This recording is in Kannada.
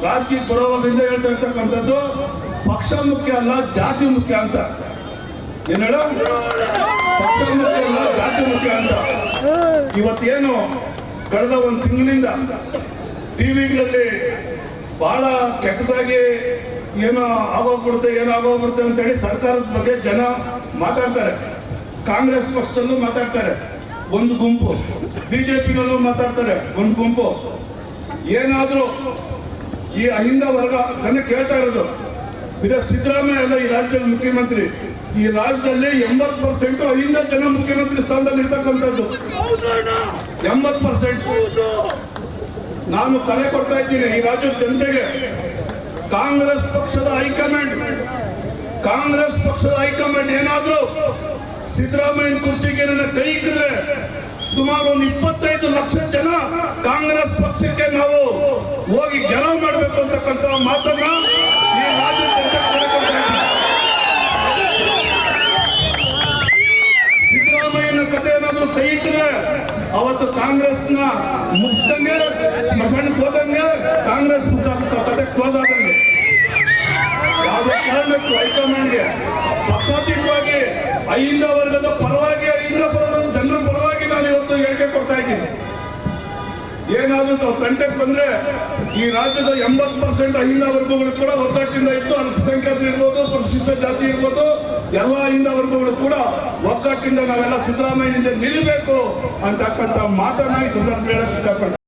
ರಾಜಕೀಯಕ್ಕೆ ಬರೋದ್ರಿಂದ ಹೇಳ್ತಾ ಇರ್ತಕ್ಕಂಥದ್ದು ಪಕ್ಷ ಮುಖ್ಯ ಅಲ್ಲ ಜಾತಿ ಮುಖ್ಯ ಅಂತ. ಏನ್ ಹೇಳ? ಪಕ್ಷ ಮುಖ್ಯ ಅಲ್ಲ ಜಾತಿ ಮುಖ್ಯ ಅಂತ. ಇವತ್ತೇನು ಕಳೆದ ಒಂದು ತಿಂಗಳಿಂದ ಟಿವಿಗಳಲ್ಲಿ ಬಹಳ ಕೆಟ್ಟದಾಗಿ ಏನೋ ಆಗೋಗ್ಬಿಡುತ್ತೆ ಅಂತ ಹೇಳಿ ಸರ್ಕಾರದ ಬಗ್ಗೆ ಜನ ಮಾತಾಡ್ತಾರೆ. ಕಾಂಗ್ರೆಸ್ ಪಕ್ಷದಲ್ಲೂ ಮಾತಾಡ್ತಾರೆ ಒಂದು ಗುಂಪು, ಬಿಜೆಪಿನಲ್ಲೂ ಮಾತಾಡ್ತಾರೆ ಒಂದು ಗುಂಪು. ಏನಾದ್ರೂ ಈ ಅಹಿಂದ ವರ್ಗ ನನ್ನ ಕೇಳ್ತಾ ಇರೋದು, ಬರೀ ಸಿದ್ದರಾಮಯ್ಯ ಅಲ್ಲ ಈ ರಾಜ್ಯದಲ್ಲಿ ಮುಖ್ಯಮಂತ್ರಿ. ಈ ರಾಜ್ಯದಲ್ಲಿ 80% ಅಹಿಂದ ಜನ ಮುಖ್ಯಮಂತ್ರಿ ಸ್ಥಾನದಲ್ಲಿ ಇರ್ತಕ್ಕಂಥದ್ದು. 80%. ನಾನು ಕರೆ ಕೊಡ್ತಾ ಇದ್ದೀನಿ ಈ ರಾಜ್ಯದ ಜನತೆಗೆ. ಕಾಂಗ್ರೆಸ್ ಪಕ್ಷದ ಹೈಕಮಾಂಡ್ ಏನಾದ್ರೂ ಸಿದ್ದರಾಮಯ್ಯ ಕುರ್ಚಿಗೆ ನನ್ನ ಕೈ ಇಕ್ಕಿದ್ರೆ ಸುಮಾರು ಒಂದು 25 ಲಕ್ಷ ಜನ ಕಾಂಗ್ರೆಸ್ ಪಕ್ಷಕ್ಕೆ ನಾವು ಹೋಗಿ ಗೆಲುವು ಮಾಡಬೇಕು ಅಂತಕ್ಕಂಥ ಮಾತನ್ನ ಈ ರಾಜ್ಯದ ಜನತೆ ಕರೆ ಕೊಡ್ತಾ ಇದ್ದೀನಿ. ಸಿದ್ದರಾಮಯ್ಯನ ಕತೆ ಏನಾದ್ರೂ ಕೈ ಇಟ್ಟರೆ ಅವತ್ತು ಕಾಂಗ್ರೆಸ್ನ ಮುಗಿಸ್ದಂಗೆ ಸ್ಮಶಾನಕ್ಕೆ ಹೋದಂಗೆ ಕಾಂಗ್ರೆಸ್ ಕತೆ ಕ್ಲೋಸ್ ಆದಂಗೆ. ಯಾವುದೇ ಕಾರಣಕ್ಕೂ ಹೈಕಮಾಂಡ್ಗೆ ಪಕ್ಷಾತೀತವಾಗಿ ಅಹಿಂದ ವರ್ಗದ ಪರವಾಗಿ ಜನರ ಪರವಾಗಿ ನಾನು ಇವತ್ತು ಹೇಳಿಕೆ ಕೊಡ್ತಾ ಇದ್ದೀನಿ. ಏನಾದ್ರೂ ತಾವು ಕಂಟೆಕ್ಟ್ ಬಂದ್ರೆ ಈ ರಾಜ್ಯದ 80% ಅಹಿಂದ ವರ್ಗಗಳು ಕೂಡ ಒಗ್ಗಟ್ಟಿಂದ ಇದ್ದು, ಅಲ್ಪಸಂಖ್ಯಾತರು ಇರ್ಬೋದು, ಪರಿಶಿಷ್ಟ ಜಾತಿ ಇರ್ಬೋದು, ಎಲ್ಲ ಅಹಿಂದ ವರ್ಗಗಳು ಕೂಡ ಒಗ್ಗಟ್ಟಿಂದ ನಾವೆಲ್ಲ ಸಿದ್ದರಾಮಯ್ಯನಿಂದ ನಿಲ್ಲಬೇಕು ಅಂತಕ್ಕಂಥ ಮಾತನ್ನ ಈ ಸಂದರ್ಭ ಹೇಳಕ್ ಇಷ್ಟಪಡ್ತೀನಿ.